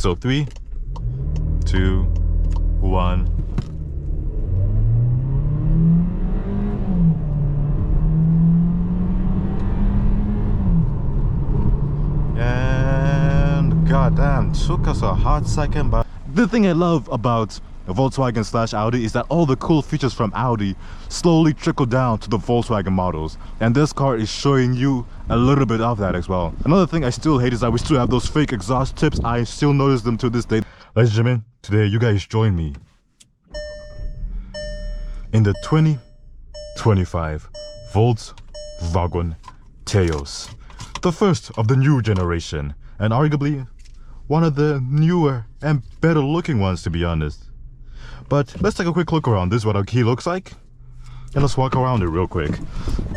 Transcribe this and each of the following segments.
So 3, 2, 1. And goddamn, took us a hot second, but the thing I love about Volkswagen / Audi is that all the cool features from Audi slowly trickle down to the Volkswagen models, and this car is showing you a little bit of that as well. Another thing I still hate is that we still have those fake exhaust tips. I still notice them to this day. Ladies and gentlemen, today you guys join me in the 2025 Volkswagen Taos, the first of the new generation, and arguably one of the newer and better looking ones, to be honest. But let's take a quick look around. This is what our key looks like, and let's walk around it real quick.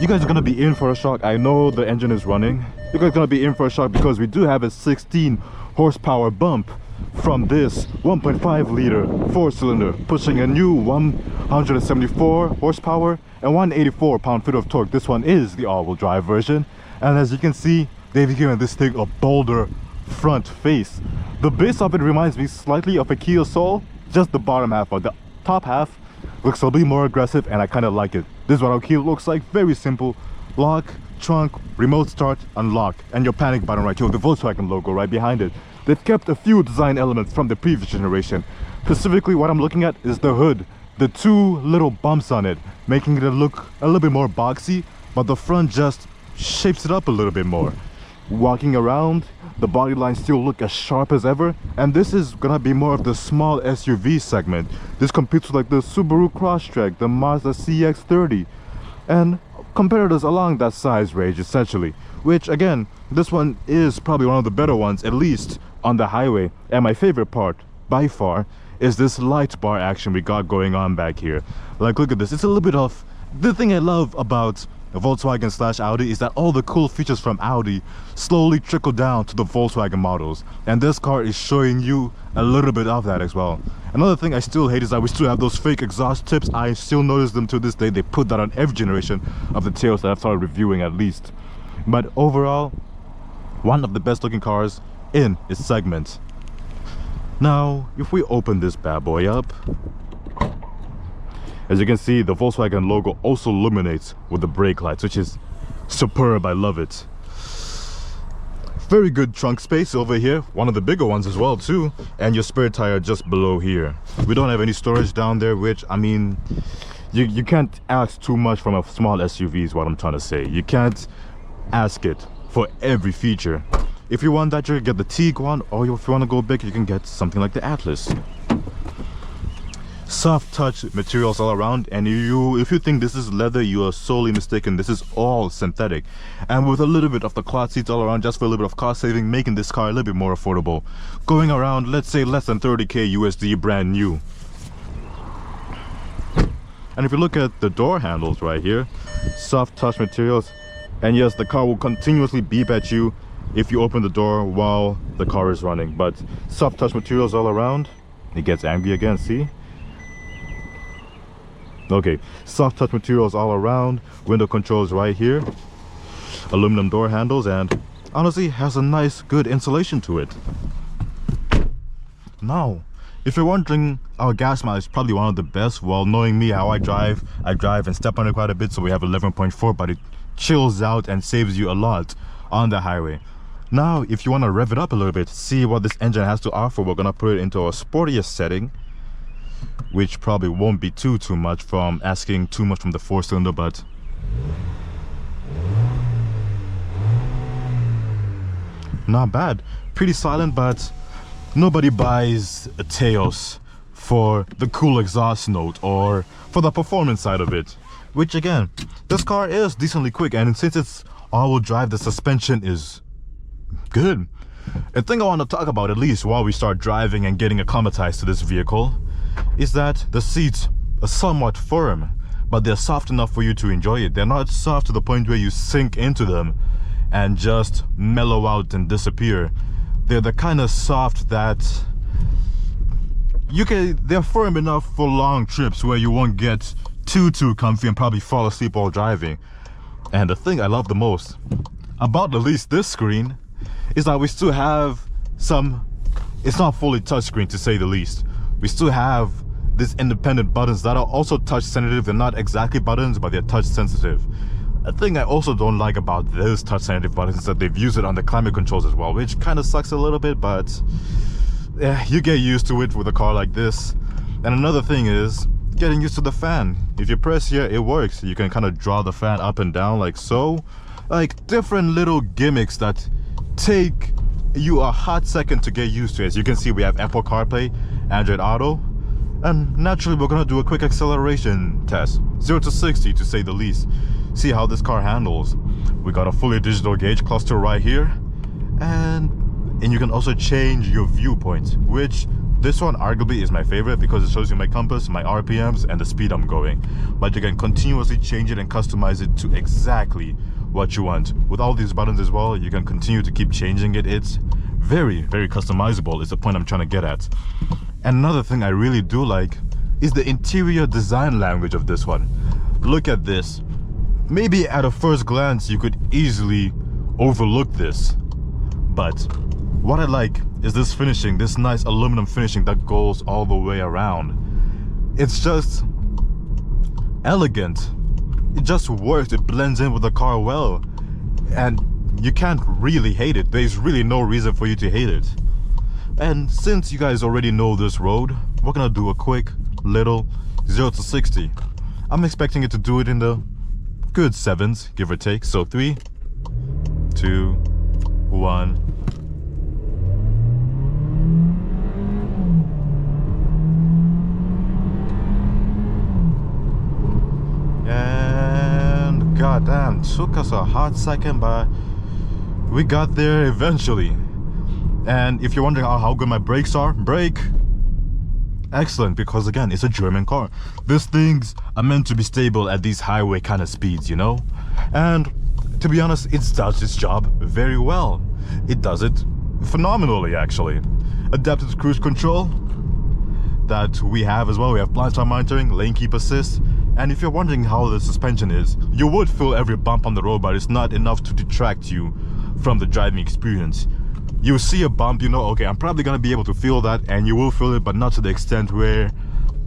You guys are gonna be in for a shock. I know the engine is running. You guys are gonna be in for a shock because we do have a 16 horsepower bump from this 1.5 liter 4-cylinder, pushing a new 174 horsepower and 184 pound-feet of torque. This one is the all-wheel drive version, and as you can see, they've given this thing a bolder front face. The base of it reminds me slightly of a Kia Soul, just the bottom half, but the top half looks a bit more aggressive, and I kind of like it. This is what our Kia looks like. Very simple: lock, trunk, remote start, unlock, and your panic button right here with the Volkswagen logo right behind it. They've kept a few design elements from the previous generation. Specifically, what I'm looking at is the hood, the two little bumps on it, making it look a little bit more boxy, but the front just shapes it up a little bit more. Walking around, the body lines still look as sharp as ever, and this is gonna be more of the small SUV segment. This competes with like the Subaru Crosstrek, the Mazda CX-30, and competitors along that size range essentially, which again, this one is probably one of the better ones, at least on the highway. And my favorite part by far is this light bar action we got going on back here. Like, look at this. It's a little bit of the thing I love about Volkswagen / Audi is that all the cool features from Audi slowly trickle down to the Volkswagen models, and this car is showing you a little bit of that as well. Another thing I still hate is that we still have those fake exhaust tips. I still notice them to this day. They put that on every generation of the Taos that I've started reviewing, at least. But overall, one of the best looking cars in its segment. Now, if we open this bad boy up, as you can see, the Volkswagen logo also illuminates with the brake lights, which is superb. I love it. Very good trunk space over here, one of the bigger ones as well too, and your spare tire just below here. We don't have any storage down there, which, I mean, you can't ask too much from a small SUV is what I'm trying to say. You can't ask it for every feature. If you want that, you can get the Tiguan, or if you want to go big, you can get something like the Atlas. Soft touch materials all around, and if you think this is leather, you are sorely mistaken. This is all synthetic, and with a little bit of the cloth seats all around, just for a little bit of cost saving, making this car a little bit more affordable, going around, let's say, less than 30k USD brand new. And if you look at the door handles right here, soft touch materials, and yes, the car will continuously beep at you if you open the door while the car is running, but soft touch materials all around. It gets angry again, see? Okay, soft touch materials all around, window controls right here, aluminum door handles, and honestly has a nice good insulation to it. Now, if you're wondering, our gas mileage is probably one of the best. Well, knowing me, how I drive and step on it quite a bit, so we have 11.4, but it chills out and saves you a lot on the highway. Now, if you want to rev it up a little bit, see what this engine has to offer, we're gonna put it into a sportiest setting, which probably won't be too much from asking too much from the 4-cylinder, but not bad. Pretty silent, but nobody buys a Taos for the cool exhaust note or for the performance side of it, which again, this car is decently quick, and since it's all-wheel drive, the suspension is good. A thing I want to talk about, at least while we start driving and getting acclimatized to this vehicle, is that the seats are somewhat firm, but they're soft enough for you to enjoy it. They're not soft to the point where you sink into them and just mellow out and disappear. They're the kind of soft that they're firm enough for long trips where you won't get too comfy and probably fall asleep while driving. And the thing I love the most about at least this screen is that we still have some it's not fully touchscreen to say the least. We still have these independent buttons that are also touch sensitive. They're not exactly buttons, but they're touch sensitive. A thing I also don't like about those touch sensitive buttons is that they've used it on the climate controls as well, which kind of sucks a little bit, but yeah, you get used to it with a car like this. And another thing is getting used to the fan. If you press here, it works. You can kind of draw the fan up and down like so. Like different little gimmicks that take you a hot second to get used to. As you can see, we have Apple CarPlay Android Auto, and naturally we're gonna do a quick acceleration test, 0 to 60 to say the least. See how this car handles. We got a fully digital gauge cluster right here, and you can also change your viewpoint, which this one arguably is my favorite because it shows you my compass, my RPMs, and the speed I'm going. But you can continuously change it and customize it to exactly what you want. With all these buttons as well, you can continue to keep changing it. It's very, very customizable is the point I'm trying to get at. And another thing I really do like is the interior design language of this one. Look at this. Maybe at a first glance you could easily overlook this, but what I like is this finishing, this nice aluminum finishing that goes all the way around. It's just elegant. It just works. It blends in with the car well, and you can't really hate it. There's really no reason for you to hate it. And since you guys already know this road, we're gonna do a quick little 0 to 60. I'm expecting it to do it in the good 7s, give or take. So 3, 2, 1. And goddamn, took us a hot second, but we got there eventually. And if you're wondering how good my brakes are, brake excellent, because again, it's a German car. These things are meant to be stable at these highway kind of speeds, you know? And to be honest, it does its job very well. It does it phenomenally, actually. Adaptive cruise control that we have as well. We have blind spot monitoring, lane keep assist. And if you're wondering how the suspension is, you would feel every bump on the road, but it's not enough to detract you from the driving experience. You see a bump, you know, okay, I'm probably gonna be able to feel that, and you will feel it, but not to the extent where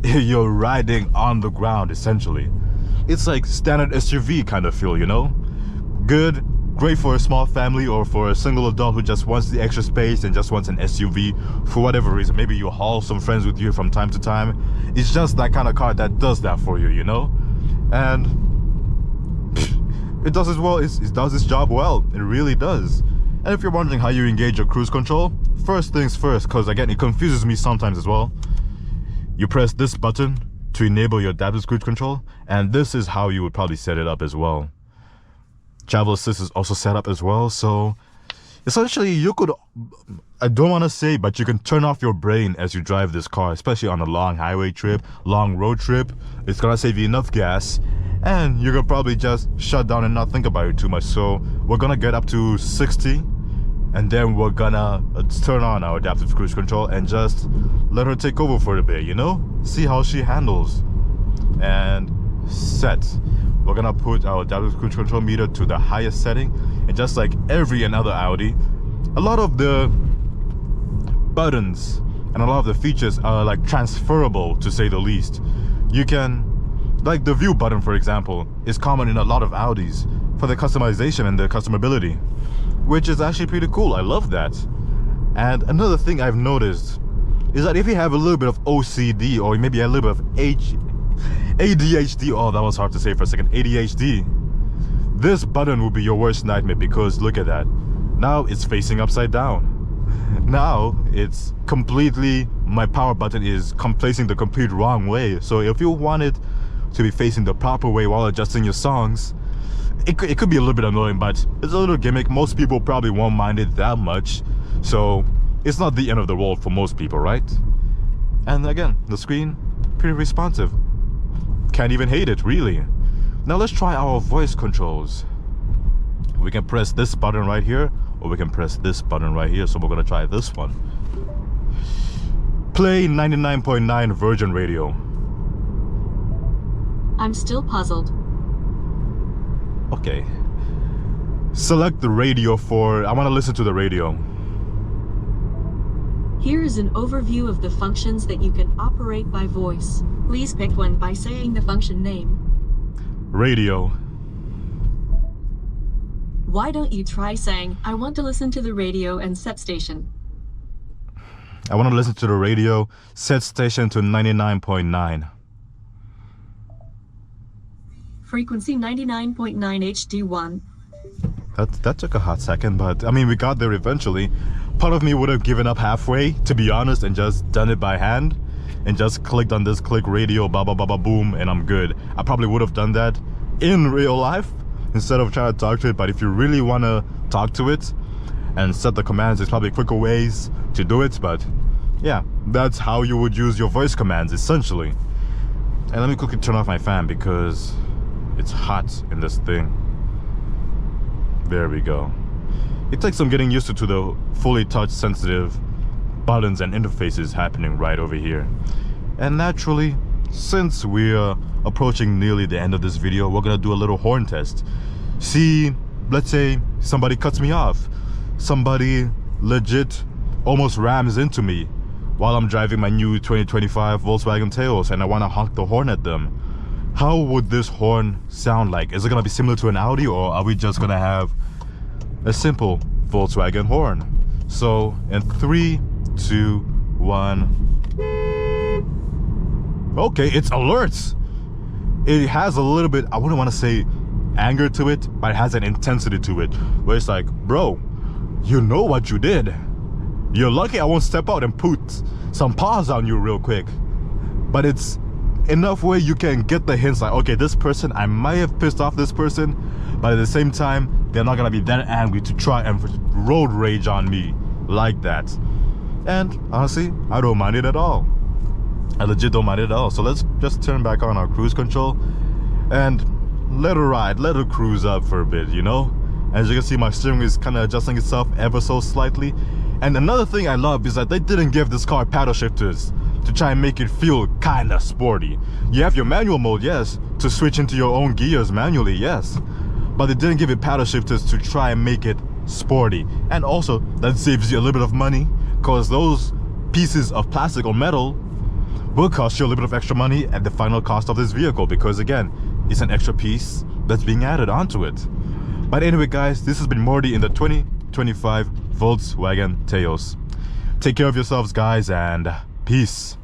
you're riding on the ground, essentially. It's like standard SUV kind of feel, you know? Good, great for a small family or for a single adult who just wants the extra space and just wants an SUV for whatever reason. Maybe you haul some friends with you from time to time. It's just that kind of car that does that for you, you know? And it does as well. It does its job well. It really does. And if you're wondering how you engage your cruise control, first things first, because again, it confuses me sometimes as well. You press this button to enable your adaptive cruise control, and this is how you would probably set it up as well. Travel assist is also set up as well, so essentially you could, I don't want to say, but you can turn off your brain as you drive this car, especially on a long highway trip, long road trip. It's gonna save you enough gas, and you can probably just shut down and not think about it too much. So we're gonna get up to 60, and then we're gonna turn on our adaptive cruise control and just let her take over for a bit, you know? See how she handles. And set. We're gonna put our adaptive cruise control meter to the highest setting, and just like every another Audi, a lot of the buttons and a lot of the features are like transferable, to say the least. You can, like the view button for example, is common in a lot of Audis for the customization and the customability, which is actually pretty cool. I love that. And another thing I've noticed is that if you have a little bit of OCD or maybe a little bit of ADHD, oh, that was hard to say for a second, ADHD, this button will be your worst nightmare, because look at that. Now it's facing upside down. Now it's completely, my power button is facing the complete wrong way. So if you want it to be facing the proper way while adjusting your songs, it could be a little bit annoying, but it's a little gimmick. Most people probably won't mind it that much, so it's not the end of the world for most people, right? And again, the screen, pretty responsive. Can't even hate it, really. Now let's try our voice controls. We can press this button right here, or we can press this button right here. So we're gonna try this one. Play 99.9 Virgin Radio. I'm still puzzled. Okay. Select the radio for, I want to listen to the radio. Here is an overview of the functions that you can operate by voice. Please pick one by saying the function name. Radio. Why don't you try saying, I want to listen to the radio and set station. I want to listen to the radio, set station to 99.9. Frequency 99.9 HD1. That took a hot second, but I mean, we got there eventually. Part of me would have given up halfway, to be honest, and just done it by hand and just clicked on this click radio, ba ba ba ba boom, and I'm good. I probably would have done that in real life instead of trying to talk to it, but if you really want to talk to it and set the commands, there's probably quicker ways to do it, but yeah, that's how you would use your voice commands essentially. And let me quickly turn off my fan because it's hot in this thing. There we go. It takes some getting used to the fully touch sensitive buttons and interfaces happening right over here. And naturally, since we're approaching nearly the end of this video, we're gonna do a little horn test. See, let's say somebody cuts me off. Somebody legit almost rams into me while I'm driving my new 2025 Volkswagen Taos and I wanna honk the horn at them. How would this horn sound like? Is it gonna be similar to an Audi, or are we just gonna have a simple Volkswagen horn? So in 3, 2, 1. Okay, it's alerts. It has a little bit, I wouldn't want to say anger to it, but it has an intensity to it where it's like, bro, you know what you did. You're lucky I won't step out and put some paws on you real quick. But it's enough where you can get the hints like, okay, this person, I might have pissed off this person, but at the same time, they're not gonna be that angry to try and road rage on me like that. And honestly, I don't mind it at all. I legit don't mind it at all. So let's just turn back on our cruise control and let her ride, let her cruise up for a bit, you know? As you can see, my steering is kind of adjusting itself ever so slightly. And another thing I love is that they didn't give this car paddle shifters to try and make it feel kind of sporty. You have your manual mode, yes, to switch into your own gears manually, yes. But they didn't give it paddle shifters to try and make it sporty. And also, that saves you a little bit of money, because those pieces of plastic or metal will cost you a little bit of extra money at the final cost of this vehicle, because again, it's an extra piece that's being added onto it. But anyway guys, this has been Morty in the 2025 Volkswagen Taos. Take care of yourselves guys, and peace.